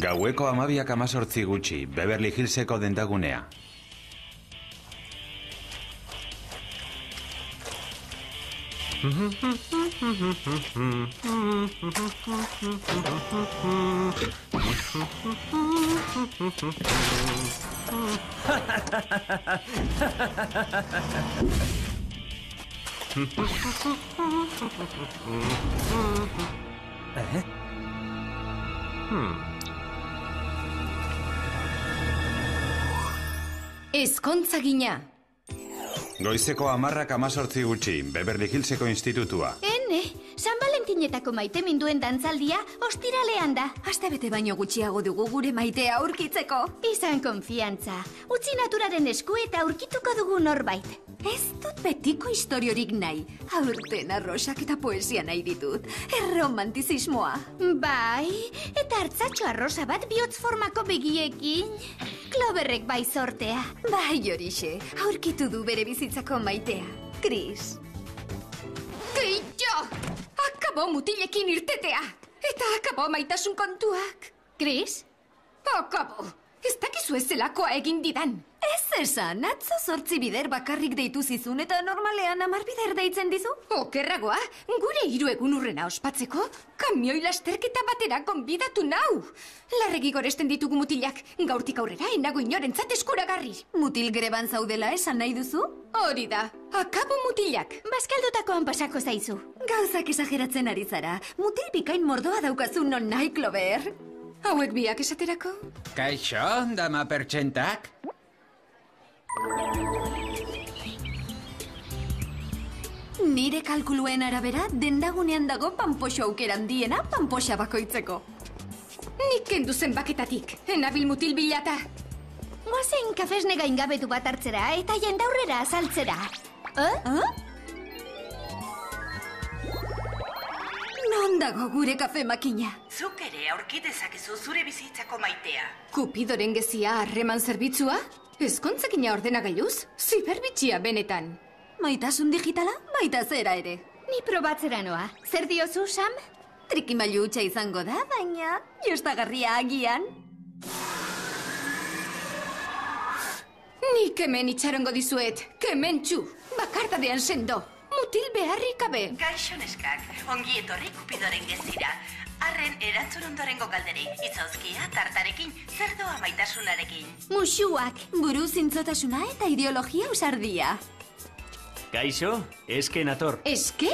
Gaueko 12:18 gutxi, Beverly Hillseko dendagunea. Ezkontza gina. Goizeko 10:18 gutxi, Beverly Hillseko institutua. Ene, San Valentinetako maite minduen dantzaldia ostiralean da. Astebete baino gutxiago dugu gure maitea aurkitzeko. Izan konfiantza. Utzi naturaren esku eta aurkituko dugu norbait. Ez dut betiko historiorik nahi. Aurten arrosak eta poesia nahi ditut. Erromantizismoa. Bai, eta hartzatxo arrosa bat bihotz formako begiekin. Cloverrek bai sortea. Bai, horixe, aurkitu du bere bizitzako maitea. Chris. Keitxo! Akabo mutilekin irtetea! Eta akabo maitasun kontuak. Chris? Akabo! Ez dakizu ez zelakoa egin didan. Ez esan, atzo 8 bider bakarrik deitu zizun eta normalean 10 bider deitzen dizu? Okerragoa, gure 3 egun urrena ospatzeko, kamioi lasterketa batera konbidatu nau. Larregi goresten ditugu mutilak, gaurtik aurrera enago inorentzat eskuragarri. Mutil greban zaudela esan nahi duzu? Hori da, akabo mutilak. Baskaldutakoan pasako zaizu. Gauzak esageratzen ari zara, mutil bikain mordoa daukazu non nahi, Clover. Hauek biak esaterako? Kaixo, dama pertsentak? Nire kalkuluen arabera, dendagunean dago panpoxo aukeran diena panpoxa bakoitzeko. Nik kendu zenbaketatik, enabil mutil bilata. Goazen kafesne gaingabetu bat hartzera eta jendaurrera azaltzera. Non dago gure kafe makina? Zuk ere aurkitezakezu zure bizitzako maitea. Kupidoren gezia harreman zerbitzua? Ezkontzakina ordenagailuz? Ziberbitxia benetan. Maitasun digitala? Baita zera ere. Ni probatzera noa. Zer diozu, Sam? Trikimailu hutsa izango da, baina jostagarria agian. Nik hemen itxarongo dizuet. Kementxu. Bakartadean sendo. Mutil beharrik gabe. Gaixo neskak, ongi etorri Kupidoren gezira. Arren erantzun ondorengo galderei, itzauzkia, tartarekin, zer doa maitasunarekin. Musuak. Buru zintzotasuna eta ideologia usardia. Gaixo, eske nator. Eske?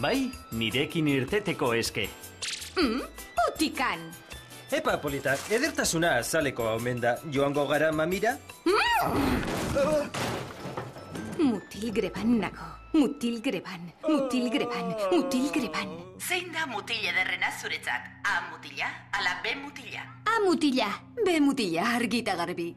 Bai, nirekin irteteko eske. Putikan. Epa, polita, edertasuna azaleko omen da. Joango gara mamira? Mutil greban nago. Mutil greban, mutil greban, mutil greban. Zein da mutil ederrena zuretzat? A mutila, ala B mutila? A mutila. B mutila argita garbi.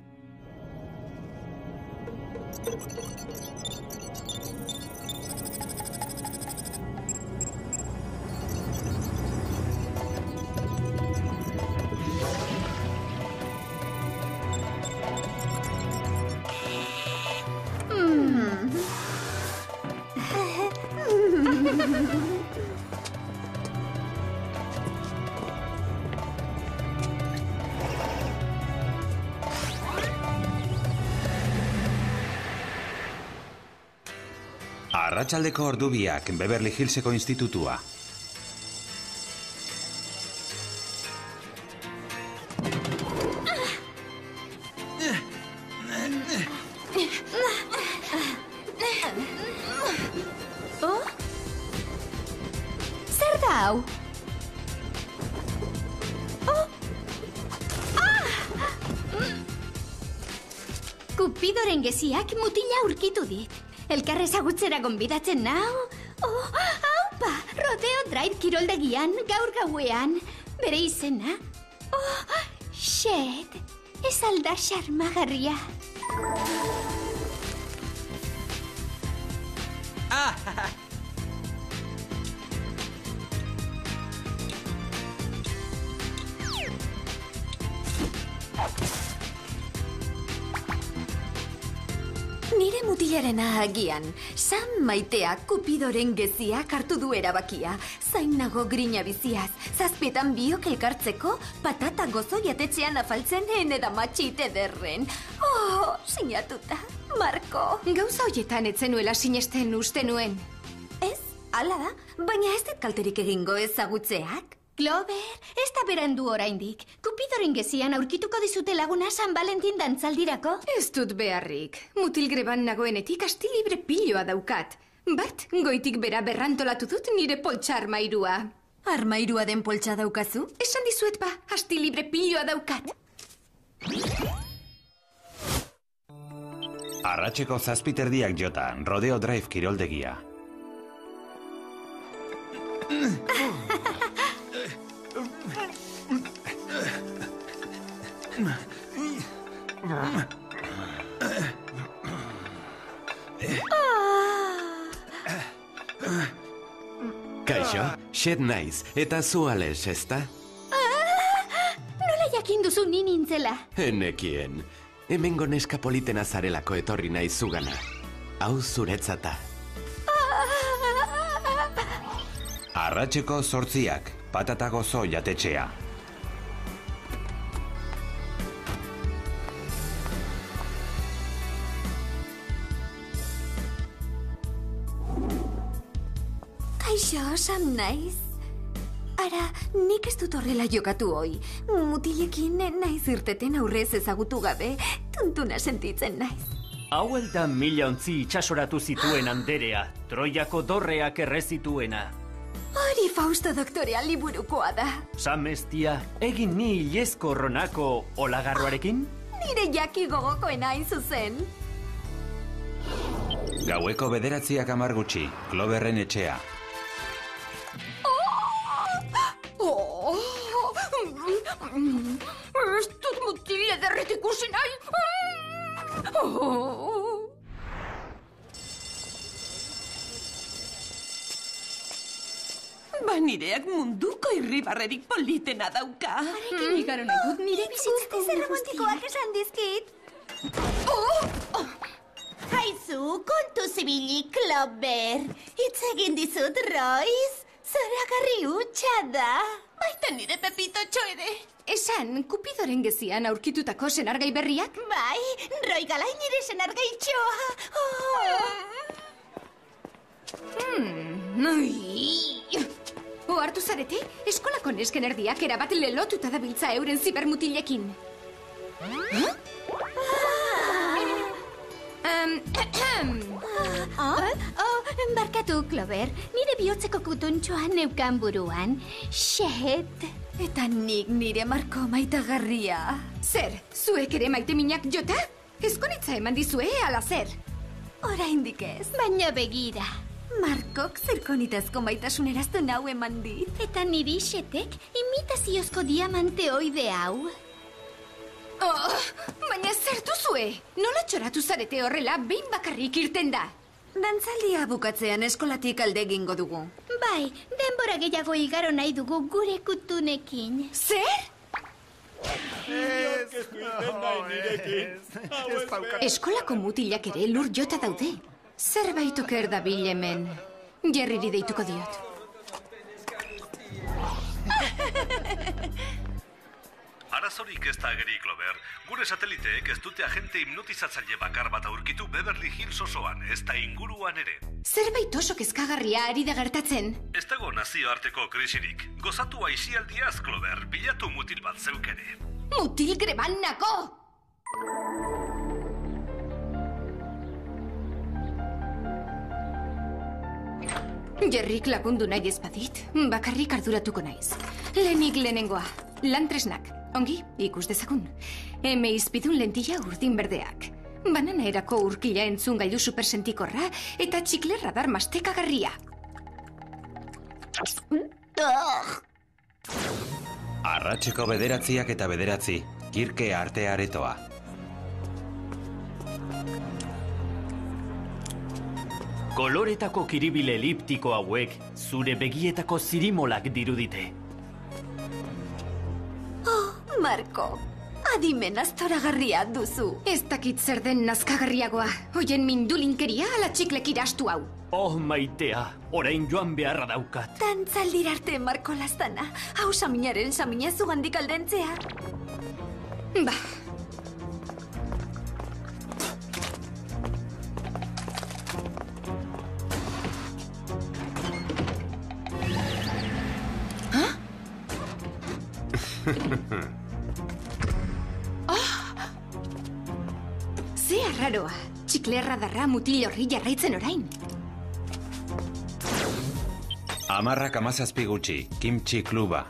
Arratsaldeko ordubiak, Beverly Hillseko institutua. Zer da hau? Kupidoren geziak mutila aurkitu dit. Elkarre ezagutzera gonbidatzen nau. Haupa, Rodeo Drive kiroldegian, gaur gauean. Bere izena. Shed, ez alda xarmagarria. Mutilarena agian, Sam Maiteak Kupidoren geziak hartu du erabakia. Zain nago grina biziaz, zazpietan biok elkartzeko, patata gozo jatetxean afaltzen edamatxit ederren. Oh, sinatuta, Marko. Gauza hoietan etzenuela sinesten uste nuen. Ez, hala da, baina ez dit kalterik egingo ezagutzeak. Clover, ez da berandu oraindik. Kupidoren gezian aurkituko dizute laguna San Valentin dantzaldirako. Ez dut beharrik. Mutilgreban nagoenetik asti libre piloa daukat. Bart, goitik bera berrantolatu dut nire poltsa armairua. Armairua den poltsa daukazu? Esan dizuet ba, asti libre piloa daukat. Arratseko 7:30 jota, Rodeo Drive kiroldegia. Kaixo, xed naiz, eta zu ales, ezta? Nola jakin duzu ni nintzela? Enekien, hemengo neska politena zarelako etorri naiz zugana. Hau zuretzata. Arratseko 8:00, patata gozo jatetxea. Kaixo, Sam naiz. Ara, nik ez dut horrela jokatu hoi. Mutilekin naiz irteten aurrez ezagutu gabe, tuntuna sentitzen naiz. Hauel da 1000 ontzi itxasoratu zituen Anderea, Troiako dorreak errezituena. Hori Fausto doktorea liburukoa da. Sam estia, egin ni ilezko ronako olagarroarekin? Nire jaki gogokoena hain zuzen. Gaueko 9:10 gutxi, Cloverren etxea. Ez dut mutile derret ikusi nahi. Nireak munduko irribarrerik politena dauka. Harekin igaro nahi dut nire bizitzako romantikoak esan dizkit. Haizu, kontu zibili, Clover. Hitz egin dizut, Royce. Zoragarri hutsa da. Baita nire Pepitotxo ere. Esan, Kupidoren gezian aurkitutako senargai berriak? Bai, Roy Galai nire senargaitxoa. Ohartu zarete, eskolako nesken erdiak erabat lelotuta dabiltza euren zibermutilekin. Barkatu, Clover. Nire bihotzeko kutuntxoan neukan buruan. Xet. Eta nik nire Marko maitagarria. Zer, zuek ere maite minak jota? Ezkonitza eman dizue, ala zer? Oraindik ez. Baina begira. Markok zirkonitazko maitasun eraztu nau eman dit. Eta niri xetek imitaziozko diamante oide hau. Baina zer duzue? Nola txoratu zarete horrela behin bakarrik irten da? Dantzaldia bukatzean eskolatik alde egingo dugu. Bai, denbora gehiago igaro nahi dugu gure kutunekin. Zer? Eskolako mutilak ere lur jota daude. Zerbait oker dabil hemen. Jerriri deituko diot. Arazorik ez da ageri, Clover. Gure sateliteek ez dute agente hipnotizatzaile bakar bat aurkitu Beverly Hills osoan, ez da inguruan ere. Zerbait oso kezkagarria ari da gertatzen. Ez dago nazioarteko krisirik. Gozatu aisialdiaz, Clover. Bilatu mutil bat zeukere. Mutil greban nako! Jerrik lagundu nahi ezpadit, bakarrik arduratuko naiz. Lehenik lehenengoa, lantresnak. Ongi, ikus dezagun. Eme izpidun lentilla urdin berdeak. Banana erako urkila entzun gailu supersentikorra eta txikle radar mastekagarria. Arratseko 9:00 eta 9:00, Kirke arte aretoa. Koloretako kiribil eliptiko hauek zure begietako zirimolak dirudite. Marko, Adimen aztoragarria duzu. Ez dakit zer den nazkagarriagoa. Hoien mindulinkeria ala txiklek irastu hau. Oh, maitea, orain joan beharra daukat. Dantzaldira arte, Marko Laztana. Hau saminaren samina zugandik aldentzea. Ba. Ze arraroa. Txikle erradarra mutil horri jarraitzen orain. 17 gutxi, kimchi kluba.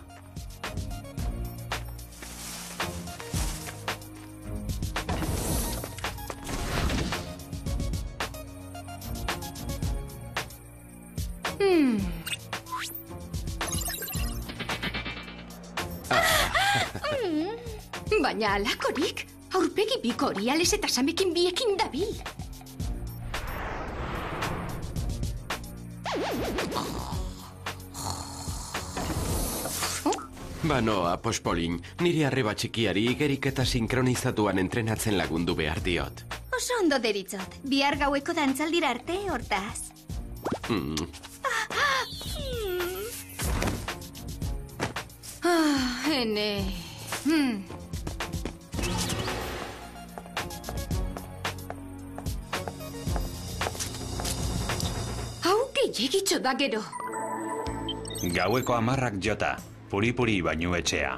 Baina alakorik, aurpegi biko hori ales eta samekin biekin dabil. Banoa, pospolin, nire arreba txikiari igerik eta sinkronizatuan entrenatzen lagundu behar diot. Oso ondo deritzot. Bihar gaueko dantzaldira arte, hortaz. Ene. Hau gehiagitxo da gero. Gaueko 10 jota, puri-puri bainu etxea.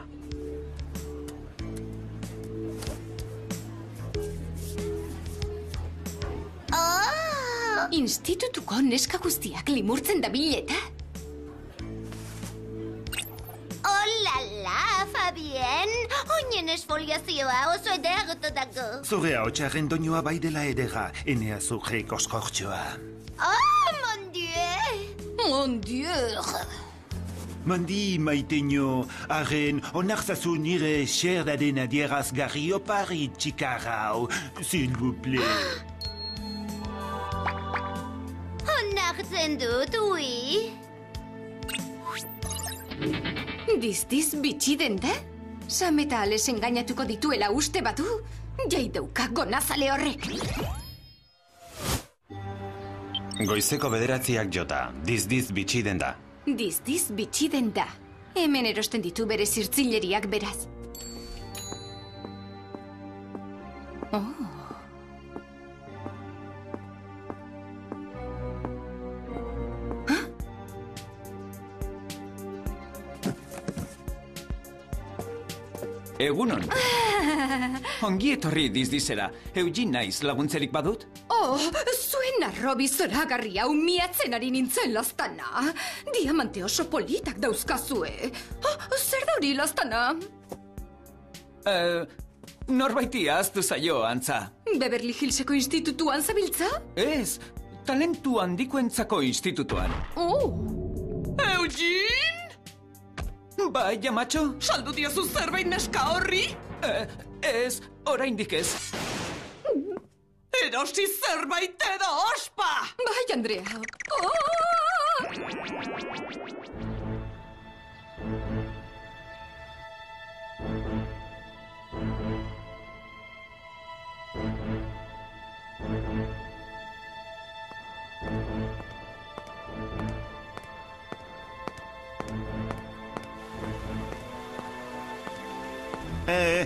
Institutuko neska guztiak limurtzen da bileta. Olala, Fabien! Oinen esfoliazioa oso edergotodako. Zure hotxaren doinua bai dela edera, enea zure koskortxoa. Oh, mon dieu! Mon dieu! Mandi, maiteño, haren onartzazu nire xerdaden adierazgarri opari txikarrau, s'il vous plaît. Onartzen dut, ui. Dizdiz bitxi den da? Sam eta ales engainatuko dituela uste batu? Jai dauka gonazale horrek. Goizeko 9 jota, dizdiz bitxi den da. Dizdiz bitxi den da. Hemen erosten ditu bere zirtzileriak beraz. Egunon. Ongi etorri dizdizera. Eugin naiz laguntzerik badut? Oh, zuen arrobi zoragarri hau miatzen ari nintzen Laztana. Diamante oso politak dauzkazue. Zer da hori Laztana? Norbaiti ahaztu zaio, antza. Beverly Hillseko institutuan zabiltza? Ez, talentu handikoentzako institutuan. Eugin? Bai, jamatxo? Saldu diozu zerbait neska horri? Ez, oraindik ez. Erosi zerbait edo ospa! Bai, Andrea.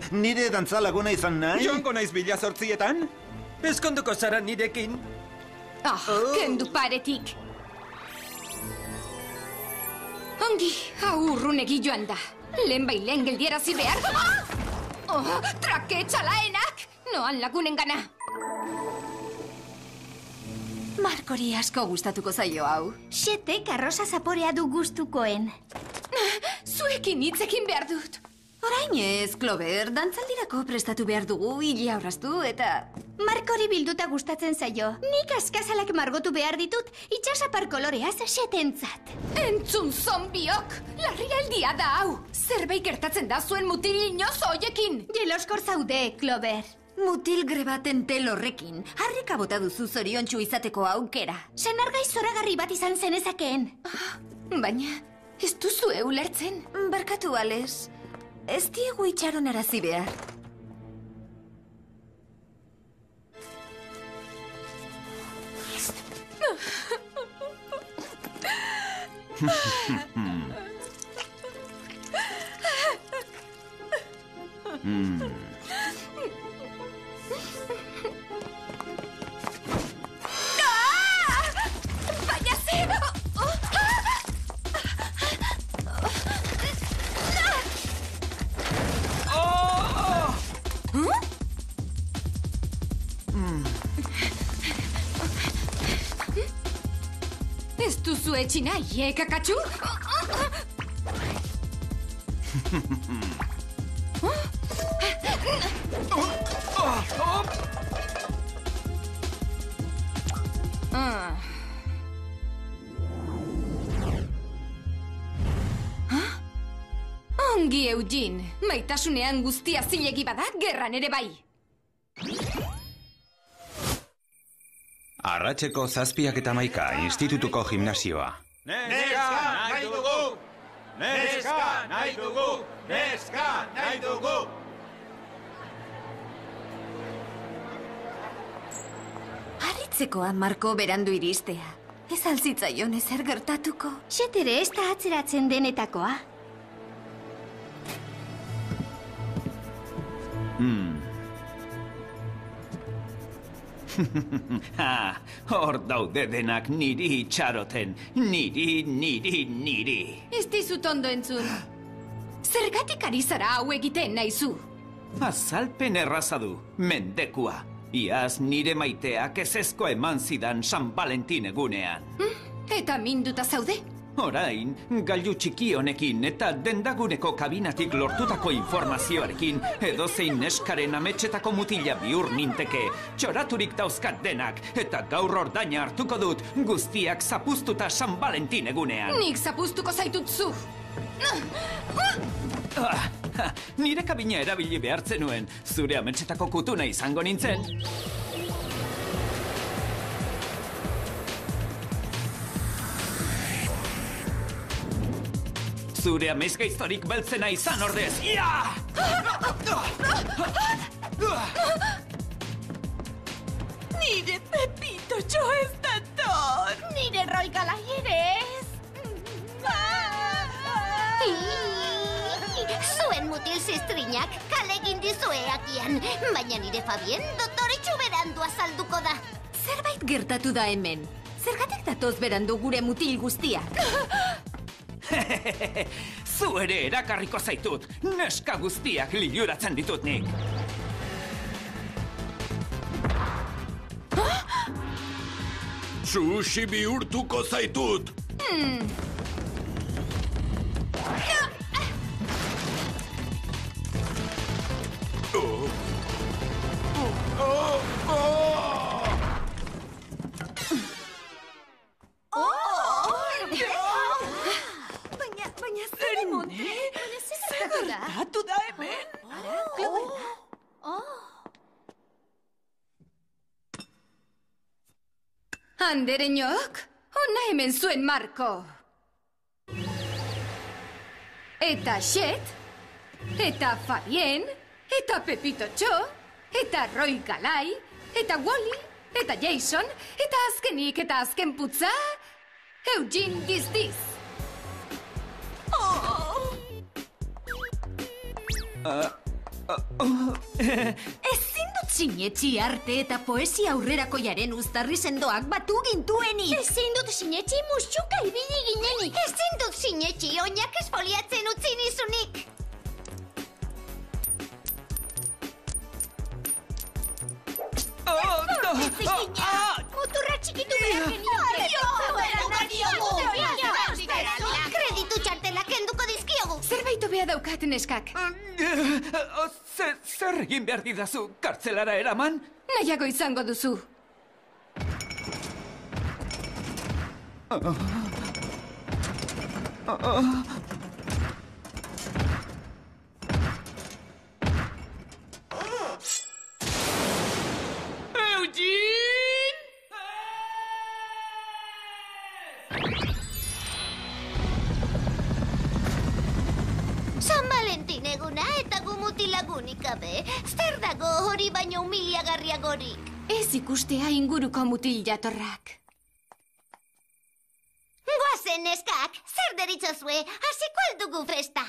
Nire dantzalaguna izan nahi? Joango naiz bila 8etan? Ezkonduko zara nirekin? Kendu paretik. Ongi, hau urrunegi joan da. Lehen bailen geldiarazi behar. Trake txalaenak! Noan lagunen gana. Markori asko gustatuko zaio hau. Xetek arrosa zaporea du gustukoen. Zuekin hitzekin behar dut. Orain ez, Clover, dantzaldirako prestatu behar dugu, hile aurraztu eta... Markori bilduta gustatzen zaio. Nik askazalak margotu behar ditut, itxasapar koloreaz esetentzat. Entzun zombiok! Larrialdia da hau! Zerbait gertatzen da zuen mutil inoz hoiekin! Jeloskor zaude, Clover. Mutil grebaten tel horrekin, harrika bota duzu zoriontsu izateko aukera. Senargai zoragarri bat izan zenezakeen. Baina, ez duzu ulertzen. Barkatu, Ales. Ez diegu itxaron arazi behar. ¡Váyase! Ez duzu etxi nahi, kakatxu? Ongi, Eugene. Maitasunean guztia zilegi bada, gerran ere bai. Arratseko 7:11, institutuko gimnasioa. Neska nahi dugu! Neska nahi dugu! Neska nahi dugu! Harritzekoa Marko berandu iristea. Ez alzitzaion ezer gertatuko. Xetere ez da atzeratzen denetakoa. Hor daude denak niri itxaroten. Niri. Ez dizut ondo entzun. Zergatik ari zara hau egiten naizu? Azalpen erraza du, mendekua. Iaz nire maiteak ezezko eman zidan San Valentin egunean. Eta minduta zaude? Orain, gailu txiki honekin eta dendaguneko kabinatik lortutako informazioarekin edozein neskaren ametsetako mutila bihur ninteke, txoraturik dauzkat denak, eta gaur ordaina hartuko dut guztiak zapuztuta San Valentin egunean. Nik zapuztuko zaitut zu! Nire kabina erabili behartzen nuen, zure ametsetako kutuna izango nintzen. Zure amezgaiztorik beltzena izan ordez. Ia! Nire Pepitotxo ez dator! Nire roigalai ere ez! Zuen mutil ziztrinak kalegin dizue agian, baina nire Fabien doktoretxo berandu azalduko da. Zerbait gertatu da hemen. Zergatik datoz berandu gure mutil guztiak? Zu ere erakarriko zaitut, neska guztiak liluratzen ditut nik. Sushi bihurtuko zaitut! Baina zer emonte? Zer gertatu da hemen? Andereñok, hona hemen zuen Marko. Eta Xet, eta Fabien, eta Pepitotxo, eta Roy Galai, eta Wally, eta Jason, eta azkenik eta azken putza, Eugene Gizdiz. Ezin dut sinetxi arte eta poesia aurrerakoiaren uztarri sendoak batu gintuenik. Ezin dut sinetxi musuka ibili ginenik. Ezin dut sinetxi oinak esfoliatzen utzi nizunik. Muturra txikitu behar genioke. Kreditu txartela kenduko dizkiogu. Zerbait hobea daukat neskak. Zer egin behar didazu, kartzelara eraman? Nahiago izango duzu. San Valentin eguna eta gu mutilagunik gabe. Zer dago hori baino humiliagarriagorik? Ez ikustea inguruko mutil jatorrak. Goazen neskak, zer deritzozue, hasiko aldugu festa.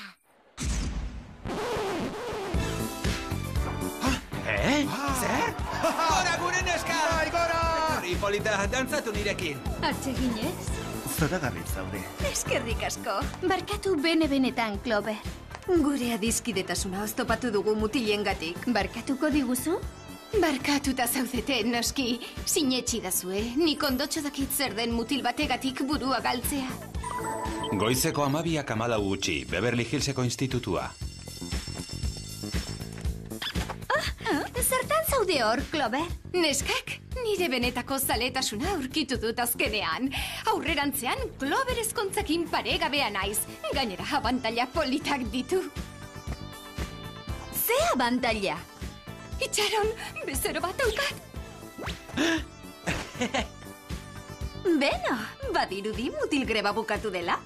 Zer? Gora gure neska! Bai, gora! Hori polita, dantzatu nirekin. Atseginez? Zoragarri zaude. Eskerrik asko. Barkatu bene-benetan, Clover. Gure adiskidetasuna oztopatu dugu mutilengatik. Barkatuko diguzu? Barkatuta zaudete, noski. Sinetxi dazue, nik ondotxo dakit zer den mutil bategatik burua galtzea. Goizeko 12:14 gutxi, Beverly Hillseko institutua. Zertan zaude hor, Clover? Neskak, nire benetako zaletasuna aurkitu dut azkenean. Aurrerantzean, Clover ezkontzakin paregabea naiz. Gainera, abantaila politak ditu. Ze abantaila? Itxaron, bezero bat daukat. Beno, badirudi mutil greba bukatu dela.